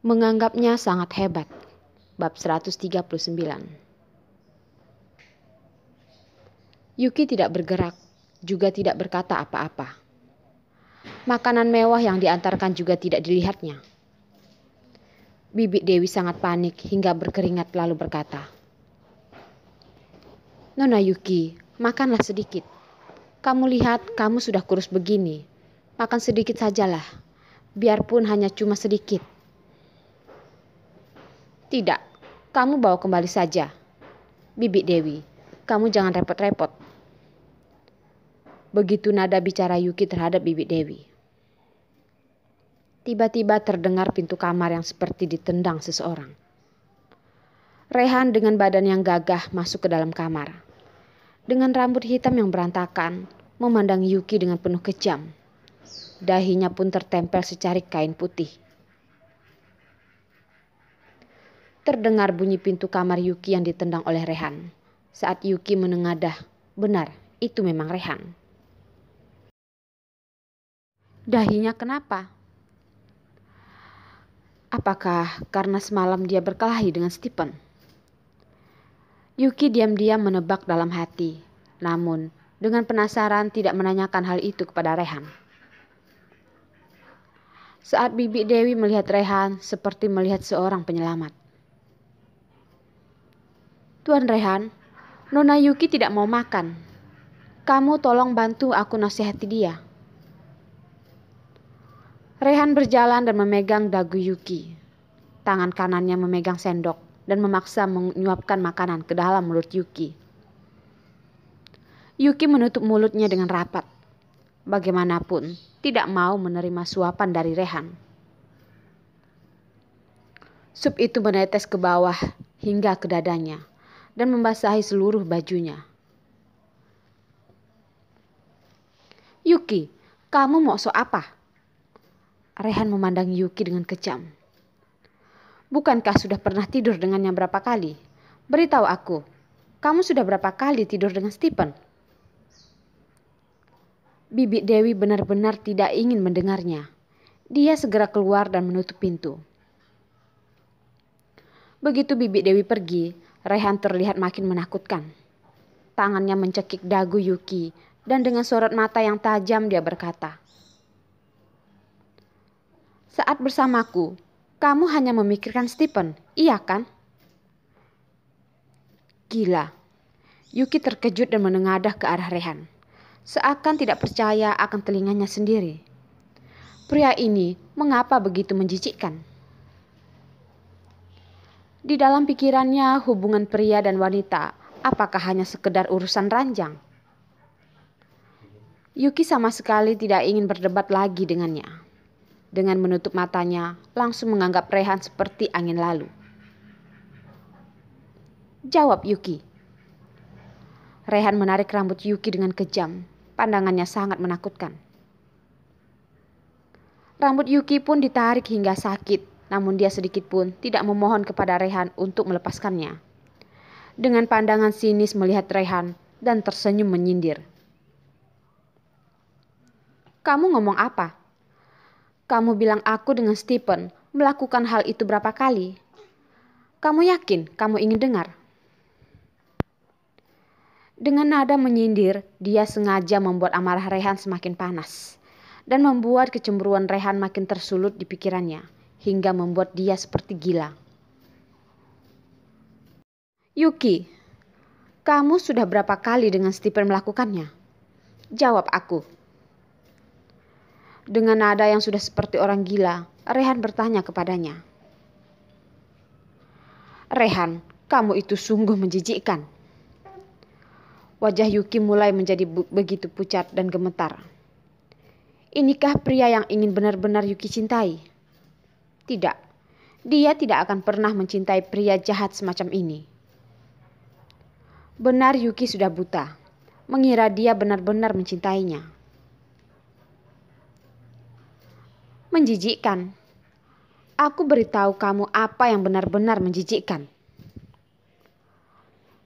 Menganggapnya sangat hebat. Bab 139. Yuki tidak bergerak, juga tidak berkata apa-apa. Makanan mewah yang diantarkan juga tidak dilihatnya. Bibi Dewi sangat panik hingga berkeringat lalu berkata, "Nona Yuki, makanlah sedikit. Kamu lihat kamu sudah kurus begini. Makan sedikit sajalah, biarpun hanya cuma sedikit." "Tidak, kamu bawa kembali saja. Bibi Dewi, kamu jangan repot-repot." Begitu nada bicara Yuki terhadap Bibi Dewi. Tiba-tiba terdengar pintu kamar yang seperti ditendang seseorang. Rehan dengan badan yang gagah masuk ke dalam kamar. Dengan rambut hitam yang berantakan, memandang Yuki dengan penuh kejam. Dahinya pun tertempel secarik kain putih. Terdengar bunyi pintu kamar Yuki yang ditendang oleh Rehan. Saat Yuki menengadah, benar, itu memang Rehan. Dahinya kenapa? Apakah karena semalam dia berkelahi dengan Stephen? Yuki diam-diam menebak dalam hati, namun dengan penasaran tidak menanyakan hal itu kepada Rehan. Saat Bibi Dewi melihat Rehan seperti melihat seorang penyelamat. "Tuan Rehan, Nona Yuki tidak mau makan. Kamu tolong bantu aku nasihati dia." Rehan berjalan dan memegang dagu Yuki. Tangan kanannya memegang sendok dan memaksa menyuapkan makanan ke dalam mulut Yuki. Yuki menutup mulutnya dengan rapat. Bagaimanapun, tidak mau menerima suapan dari Rehan. Sup itu menetes ke bawah hingga ke dadanya dan membasahi seluruh bajunya. "Yuki, kamu mau sok apa?" Rehan memandang Yuki dengan kejam. "Bukankah sudah pernah tidur dengannya berapa kali? Beritahu aku, kamu sudah berapa kali tidur dengan Stephen?" Bibi Dewi benar-benar tidak ingin mendengarnya. Dia segera keluar dan menutup pintu. Begitu Bibi Dewi pergi, Rehan terlihat makin menakutkan. Tangannya mencekik dagu Yuki dan dengan sorot mata yang tajam dia berkata, "Saat bersamaku, kamu hanya memikirkan Stephen, iya kan?" Gila. Yuki terkejut dan menengadah ke arah Rehan. Seakan tidak percaya akan telinganya sendiri. Pria ini mengapa begitu menjijikkan? Di dalam pikirannya hubungan pria dan wanita apakah hanya sekedar urusan ranjang? Yuki sama sekali tidak ingin berdebat lagi dengannya. Dengan menutup matanya, langsung menganggap Rehan seperti angin lalu. "Jawab Yuki." Rehan menarik rambut Yuki dengan kejam. Pandangannya sangat menakutkan. Rambut Yuki pun ditarik hingga sakit, namun dia sedikit pun tidak memohon kepada Rehan untuk melepaskannya. Dengan pandangan sinis melihat Rehan dan tersenyum menyindir. "Kamu ngomong apa? Kamu bilang aku dengan Stephen melakukan hal itu berapa kali? Kamu yakin kamu ingin dengar?" Dengan nada menyindir, dia sengaja membuat amarah Rehan semakin panas dan membuat kecemburuan Rehan makin tersulut di pikirannya hingga membuat dia seperti gila. "Yuki, kamu sudah berapa kali dengan Stephen melakukannya? Jawab aku." Dengan nada yang sudah seperti orang gila, Rehan bertanya kepadanya. "Rehan, kamu itu sungguh menjijikkan." Wajah Yuki mulai menjadi begitu pucat dan gemetar. Inikah pria yang ingin benar-benar Yuki cintai? Tidak, dia tidak akan pernah mencintai pria jahat semacam ini. Benar Yuki sudah buta, mengira dia benar-benar mencintainya. Menjijikkan. Aku beritahu kamu apa yang benar-benar menjijikkan.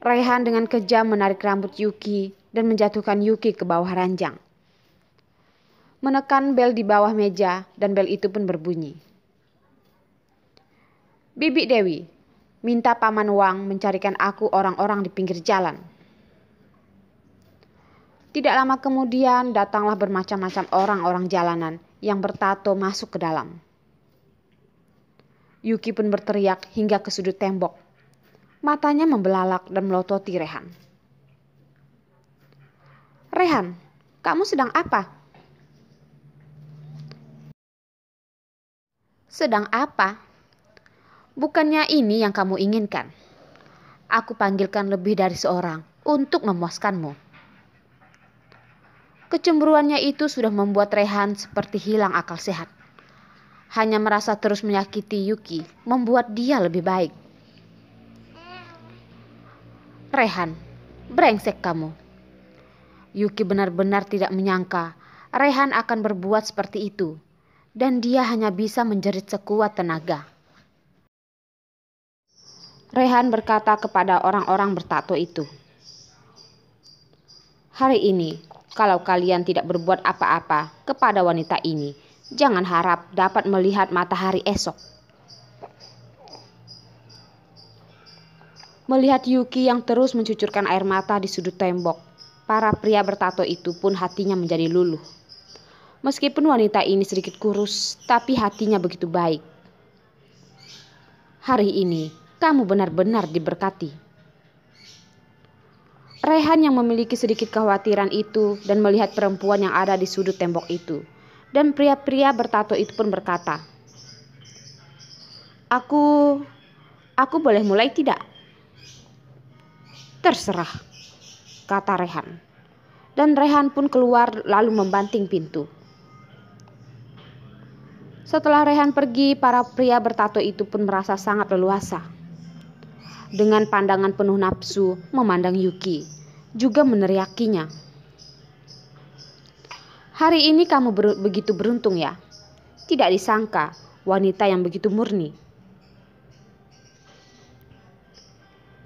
Rehan dengan kejam menarik rambut Yuki dan menjatuhkan Yuki ke bawah ranjang. Menekan bel di bawah meja dan bel itu pun berbunyi. Bibi Dewi, minta Paman Wang mencarikan aku orang-orang di pinggir jalan. Tidak lama kemudian datanglah bermacam-macam orang-orang jalanan yang bertato masuk ke dalam. Yuki pun berteriak hingga ke sudut tembok. Matanya membelalak dan melototi Rehan. Rehan, kamu sedang apa? Sedang apa? Bukannya ini yang kamu inginkan. Aku panggilkan lebih dari seorang untuk memuaskanmu. Kecemburuannya itu sudah membuat Rehan seperti hilang akal sehat. Hanya merasa terus menyakiti Yuki membuat dia lebih baik. Rehan, brengsek kamu. Yuki benar-benar tidak menyangka Rehan akan berbuat seperti itu. Dan dia hanya bisa menjerit sekuat tenaga. Rehan berkata kepada orang-orang bertato itu, hari ini, kalau kalian tidak berbuat apa-apa kepada wanita ini, jangan harap dapat melihat matahari esok. Melihat Yuki yang terus mencucurkan air mata di sudut tembok, para pria bertato itu pun hatinya menjadi luluh. Meskipun wanita ini sedikit kurus, tapi hatinya begitu baik. Hari ini, kamu benar-benar diberkati. Rehan yang memiliki sedikit kekhawatiran itu dan melihat perempuan yang ada di sudut tembok itu. Dan pria-pria bertato itu pun berkata, Aku boleh mulai tidak? Terserah, kata Rehan. Dan Rehan pun keluar lalu membanting pintu. Setelah Rehan pergi, para pria bertato itu pun merasa sangat leluasa. Dengan pandangan penuh nafsu memandang Yuki, juga meneriakinya. Hari ini kamu begitu beruntung ya. Tidak disangka wanita yang begitu murni.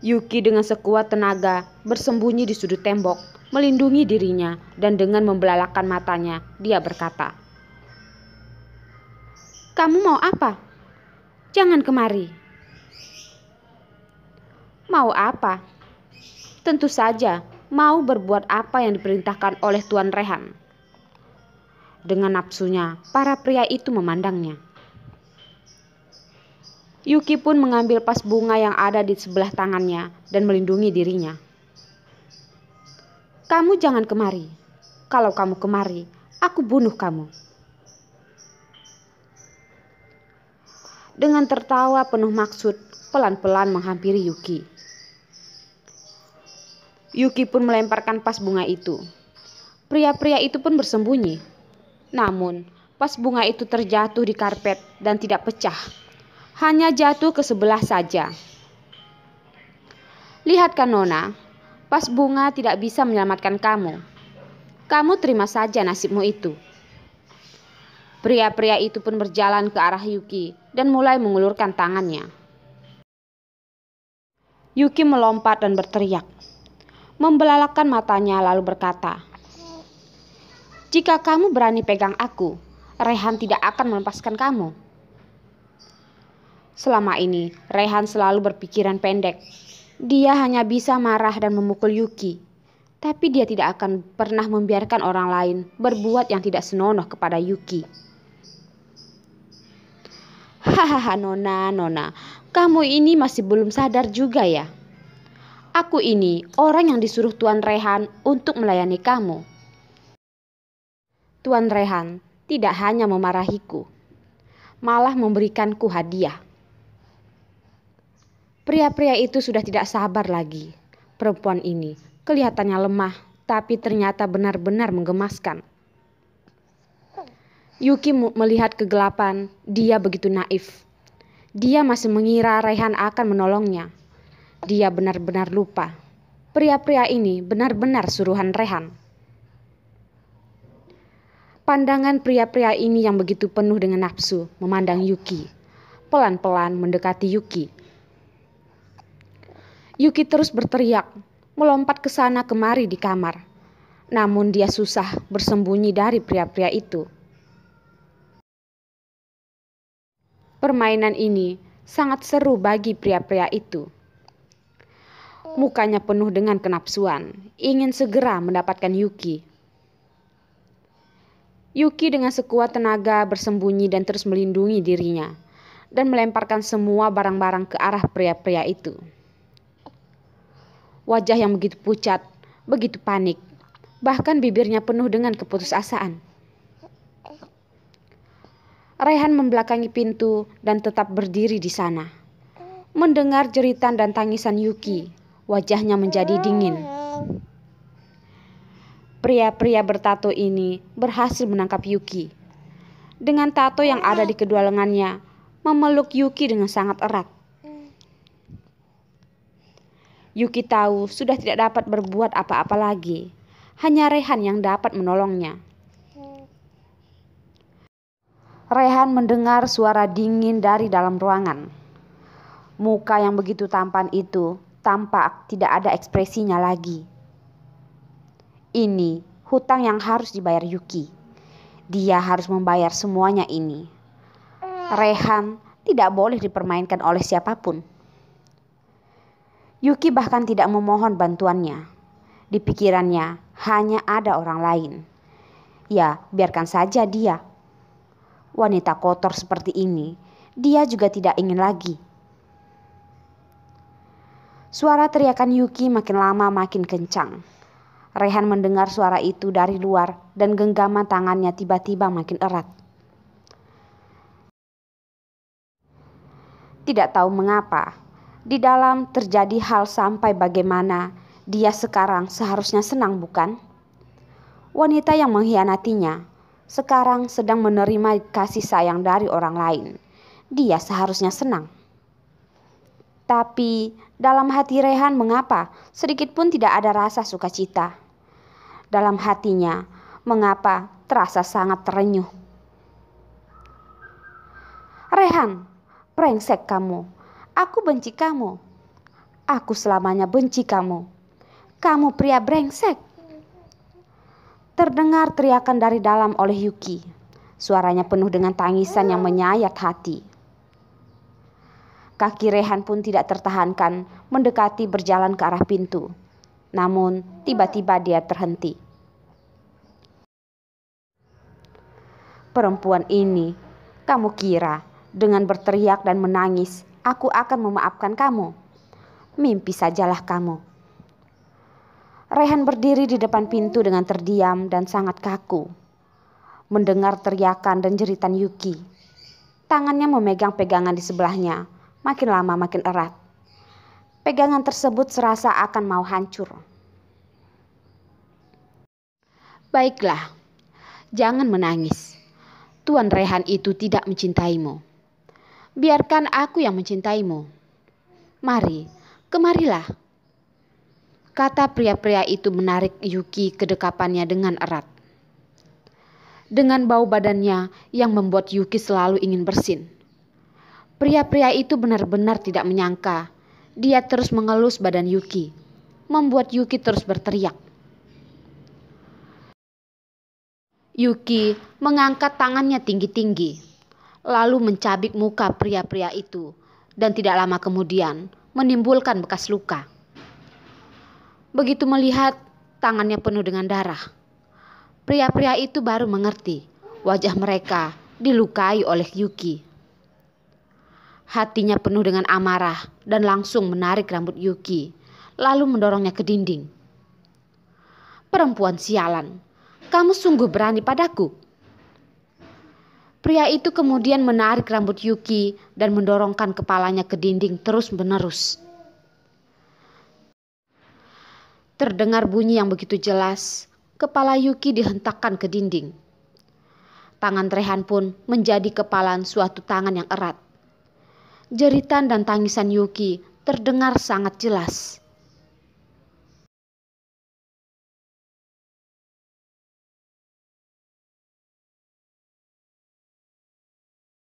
Yuki dengan sekuat tenaga bersembunyi di sudut tembok, melindungi dirinya, dan dengan membelalakkan matanya, dia berkata, kamu mau apa? Jangan kemari. Mau apa? Tentu saja mau berbuat apa yang diperintahkan oleh Tuan Rehan. Dengan nafsunya, para pria itu memandangnya. Yuki pun mengambil vas bunga yang ada di sebelah tangannya dan melindungi dirinya. Kamu jangan kemari. Kalau kamu kemari, aku bunuh kamu. Dengan tertawa penuh maksud, pelan-pelan menghampiri Yuki. Yuki pun melemparkan vas bunga itu. Pria-pria itu pun bersembunyi. Namun, vas bunga itu terjatuh di karpet dan tidak pecah. Hanya jatuh ke sebelah saja. Lihat kan Nona, vas bunga tidak bisa menyelamatkan kamu. Kamu terima saja nasibmu itu. Pria-pria itu pun berjalan ke arah Yuki dan mulai mengulurkan tangannya. Yuki melompat dan berteriak. Membelalakkan matanya lalu berkata, jika kamu berani pegang aku, Rehan tidak akan melepaskan kamu. Selama ini, Rehan selalu berpikiran pendek. Dia hanya bisa marah dan memukul Yuki. Tapi dia tidak akan pernah membiarkan orang lain berbuat yang tidak senonoh kepada Yuki. Hahaha Nona, kamu ini masih belum sadar juga ya? Aku ini orang yang disuruh Tuan Rehan untuk melayani kamu. Tuan Rehan tidak hanya memarahiku, malah memberikanku hadiah. Pria-pria itu sudah tidak sabar lagi. Perempuan ini kelihatannya lemah, tapi ternyata benar-benar menggemaskan. Yuki melihat kegelapan, dia begitu naif. Dia masih mengira Rehan akan menolongnya. Dia benar-benar lupa. Pria-pria ini benar-benar suruhan Rehan. Pandangan pria-pria ini yang begitu penuh dengan nafsu memandang Yuki. Pelan-pelan mendekati Yuki. Yuki terus berteriak, melompat ke sana kemari di kamar. Namun dia susah bersembunyi dari pria-pria itu. Permainan ini sangat seru bagi pria-pria itu. Mukanya penuh dengan kenapsuan, ingin segera mendapatkan Yuki. Yuki dengan sekuat tenaga bersembunyi dan terus melindungi dirinya, dan melemparkan semua barang-barang ke arah pria-pria itu. Wajah yang begitu pucat, begitu panik, bahkan bibirnya penuh dengan keputusasaan. Raihan membelakangi pintu dan tetap berdiri di sana. Mendengar jeritan dan tangisan Yuki, wajahnya menjadi dingin. Pria-pria bertato ini berhasil menangkap Yuki. Dengan tato yang ada di kedua lengannya, memeluk Yuki dengan sangat erat. Yuki tahu sudah tidak dapat berbuat apa-apa lagi. Hanya Raihan yang dapat menolongnya. Raihan mendengar suara dingin dari dalam ruangan. Muka yang begitu tampan itu tampak tidak ada ekspresinya lagi. Ini hutang yang harus dibayar Yuki. Dia harus membayar semuanya ini. Raihan tidak boleh dipermainkan oleh siapapun. Yuki bahkan tidak memohon bantuannya. Di pikirannya hanya ada orang lain. Ya, biarkan saja dia. Wanita kotor seperti ini, dia juga tidak ingin lagi. Suara teriakan Yuki makin lama makin kencang. Raihan mendengar suara itu dari luar dan genggaman tangannya tiba-tiba makin erat. Tidak tahu mengapa, di dalam terjadi hal sampai bagaimana dia sekarang seharusnya senang, bukan? Wanita yang mengkhianatinya sekarang sedang menerima kasih sayang dari orang lain. Dia seharusnya senang. Tapi dalam hati Raihan mengapa sedikit pun tidak ada rasa sukacita. Dalam hatinya mengapa terasa sangat terenyuh. Raihan, brengsek kamu. Aku benci kamu. Aku selamanya benci kamu. Kamu pria brengsek. Terdengar teriakan dari dalam oleh Yuki. Suaranya penuh dengan tangisan yang menyayat hati. Kaki Raihan pun tidak tertahankan mendekati berjalan ke arah pintu. Namun tiba-tiba dia terhenti. Perempuan ini, kamu kira dengan berteriak dan menangis aku akan memaafkan kamu? Mimpi sajalah kamu. Raihan berdiri di depan pintu dengan terdiam dan sangat kaku. Mendengar teriakan dan jeritan Yuki. Tangannya memegang pegangan di sebelahnya, makin lama makin erat. Pegangan tersebut serasa akan mau hancur. Baiklah, jangan menangis. Tuan Raihan itu tidak mencintaimu. Biarkan aku yang mencintaimu. Mari, kemarilah. Kata pria-pria itu menarik Yuki ke dekapannya dengan erat. Dengan bau badannya yang membuat Yuki selalu ingin bersin. Pria-pria itu benar-benar tidak menyangka. Dia terus mengelus badan Yuki, membuat Yuki terus berteriak. Yuki mengangkat tangannya tinggi-tinggi, lalu mencabik muka pria-pria itu, dan tidak lama kemudian menimbulkan bekas luka. Begitu melihat tangannya penuh dengan darah, pria-pria itu baru mengerti wajah mereka dilukai oleh Yuki. Hatinya penuh dengan amarah dan langsung menarik rambut Yuki, lalu mendorongnya ke dinding. Perempuan sialan, kamu sungguh berani padaku. Pria itu kemudian menarik rambut Yuki dan mendorongkan kepalanya ke dinding terus-menerus. Terdengar bunyi yang begitu jelas, kepala Yuki dihentakkan ke dinding. Tangan Raihan pun menjadi kepalan suatu tangan yang erat. Jeritan dan tangisan Yuki terdengar sangat jelas.